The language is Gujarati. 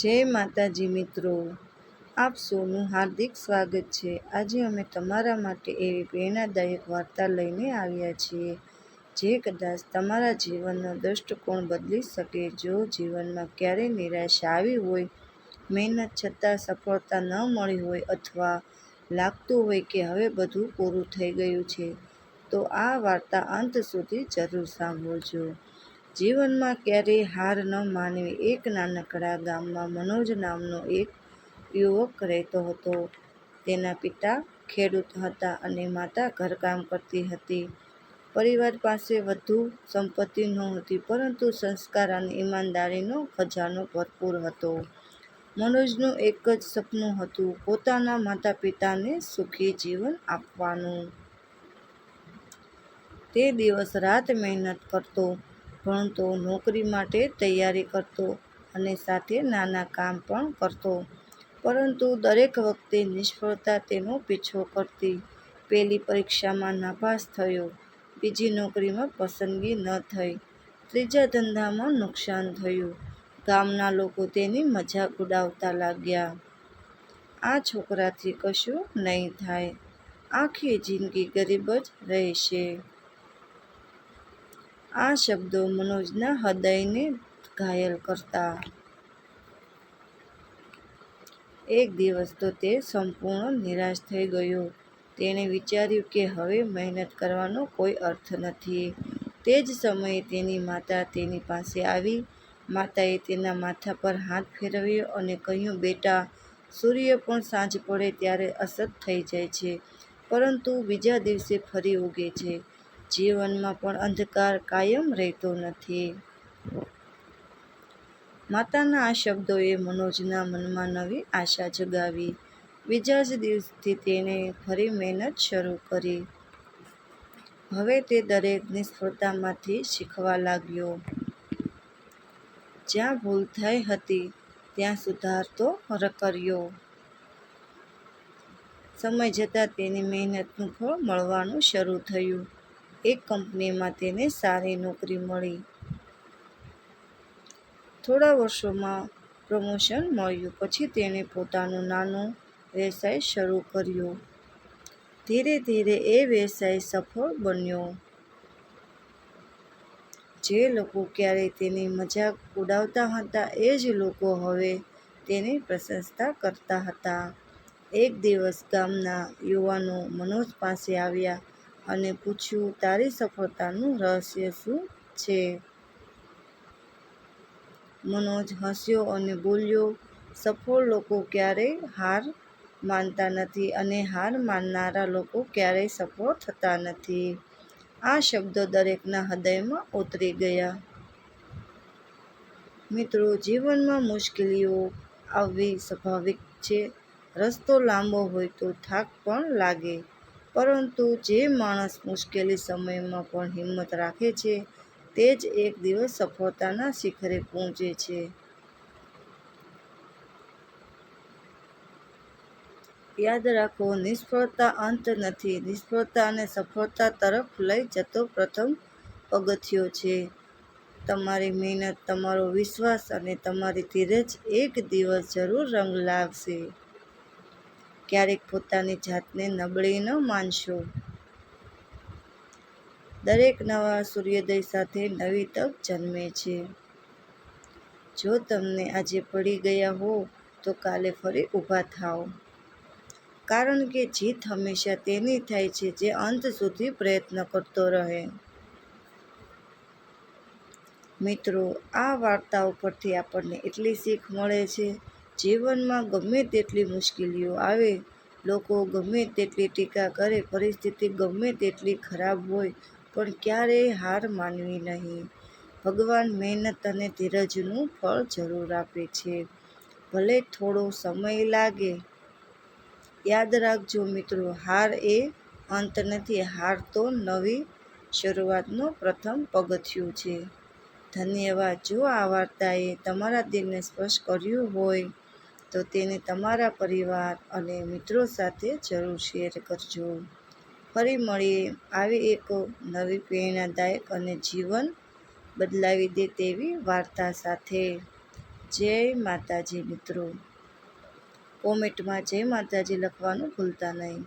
જય માતાજી મિત્રો, આપ સૌનું હાર્દિક સ્વાગત છે। આજે અમે તમારા માટે એવી પ્રેરણાદાયક વાર્તા લઈને આવ્યા છીએ જે કદાચ તમારા જીવનનો દૃષ્ટિકોણ બદલી શકે। જો જીવનમાં ક્યારેય નિરાશા આવી હોય, મહેનત છતાં સફળતા ન મળી હોય અથવા લાગતું હોય કે હવે બધું પૂરું થઈ ગયું છે, તો આ વાર્તા અંત સુધી જરૂર સાંભળજો। જીવનમાં ક્યારેય હાર ન માનવી। એક નાનકડા ગામમાં મનોજ નામનો એક યુવક રહેતો હતો। તેના પિતા ખેડૂત હતા અને માતા ઘરકામ કરતી હતી। પરિવાર પાસે વધુ સંપત્તિ નહોતી, પરંતુ સંસ્કાર અને ઈમાનદારીનો ખજાનો ભરપૂર હતો। મનોજનું એક જ સપનું હતું, પોતાના માતા-પિતાને સુખી જીવન આપવાનું। તે દિવસ રાત મહેનત કરતો, ભણતો, નોકરી માટે તૈયારી કરતો અને સાથે નાના કામ પણ કરતો, પરંતુ દરેક વખતે નિષ્ફળતા તેનો પીછો કરતી। પહેલી પરીક્ષામાં નાપાસ થયો, બીજી નોકરીમાં પસંદગી ન થઈ, ત્રીજા ધંધામાં નુકસાન થયું। ગામના લોકો તેની મજાક ઉડાવતા લાગ્યા, આ છોકરાથી કશું નહીં થાય, આખી જિંદગી ગરીબ જ રહેશે। આ શબ્દો મનોજના હૃદયને ઘાયલ કરતા। એક દિવસ તો તે સંપૂર્ણ નિરાશ થઈ ગયો। તેણે વિચાર્યું કે હવે મહેનત કરવાનો કોઈ અર્થ નથી। તે જ સમયે તેની માતા તેની પાસે આવી। માતાએ તેના માથા પર હાથ ફેરવ્યો અને કહ્યું, બેટા, સૂર્ય પણ સાંજ પડે ત્યારે અસ્ત થઈ જાય છે, પરંતુ બીજા દિવસે ફરી ઉગે છે। જીવનમાં પણ અંધકાર કાયમ રહેતો નથી। માતાના આ શબ્દોએ મનોજના મનમાં નવી આશા જગાવી। બીજા જ દિવસથી તેણે ફરી મહેનત શરૂ કરી। હવે તે દરેક નિષ્ફળતામાંથી શીખવા લાગ્યો। જ્યાં ભૂલ થઈ હતી ત્યાં સુધારો કર્યો। સમય જતાં તેની મહેનતનું ફળ મળવાનું શરૂ થયું। એક કંપનીમાં તેને સારી નોકરી મળી। થોડા વર્ષોમાં પ્રમોશન મળ્યું। પછી તેણે પોતાનો નાનો વ્યવસાય શરૂ કર્યો। ધીરે ધીરે એ વ્યવસાય સફળ બન્યો। જે લોકો ક્યારેય તેની મજાક ઉડાવતા હતા, એ જ લોકો હવે તેની પ્રશંસા કરતા હતા। એક દિવસ ગામના યુવાનો મનોજ પાસે આવ્યા અને પૂછ્યું, તારી સફળતાનું રહસ્ય શું છે? મનોજ હસ્યો અને બોલ્યો, સફળ લોકો ક્યારેય હાર માનતા નથી અને હાર માનનારા લોકો ક્યારેય સફળ થતા નથી। આ શબ્દો દરેકના હૃદયમાં ઉતરી ગયા। મિત્રો, જીવનમાં મુશ્કેલીઓ આવવી સ્વાભાવિક છે। રસ્તો લાંબો હોય તો થાક પણ લાગે, પરંતુ જે માણસ મુશ્કેલી સમયમાં પણ હિંમત રાખે છે, તે જ એક દિવસ સફળતાના શિખરે પહોંચે છે। યાદ રાખો, નિષ્ફળતા અંત નથી, નિષ્ફળતા અને સફળતા તરફ લઈ જતો પ્રથમ પગથિયો છે। તમારી મહેનત, તમારો વિશ્વાસ અને તમારી ધીરજ એક દિવસ જરૂર રંગ લાવશે। ક્યારેય પોતાની જાતને નબળી ન માનશો। દરેક નવા સૂર્યોદય સાથે નવી તક જન્મે છે। જો તમે આજે પડી ગયા હો, તો કાલે ફરી ઊભા થાઓ, કારણ કે જીત હંમેશા તેની થાય છે જે અંત સુધી પ્રયત્ન કરતો રહે। મિત્રો, આ વાર્તા ઉપરથી આપણને એટલી શીખ મળે છે, જીવનમાં ગમે તેટલી મુશ્કેલીઓ આવે, લોકો ગમે તેટલી ટીકા કરે, પરિસ્થિતિ ગમે તેટલી ખરાબ હોય, પણ ક્યારેય હાર માનવી નહીં। ભગવાન મહેનત અને ધીરજનું ફળ જરૂર આપે છે, ભલે થોડો સમય લાગે। યાદ રાખજો મિત્રો, હાર એ અંત નથી, હાર તો નવી શરૂઆતનું પ્રથમ પગથિયું છે। ધન્યવાદ। જો આ વાર્તાએ તમારા દિલને સ્પર્શ કર્યું હોય, તો તેને તમારા પરિવાર અને મિત્રો સાથે જરૂર શેર કરજો। ફરી મળીએ આવી એક નવી પ્રેરણાદાયક અને જીવન બદલાવી દે તેવી વાર્તા સાથે। જય માતાજી મિત્રો. કોમેન્ટમાં જય માતાજી લખવાનું ભૂલતા નહીં.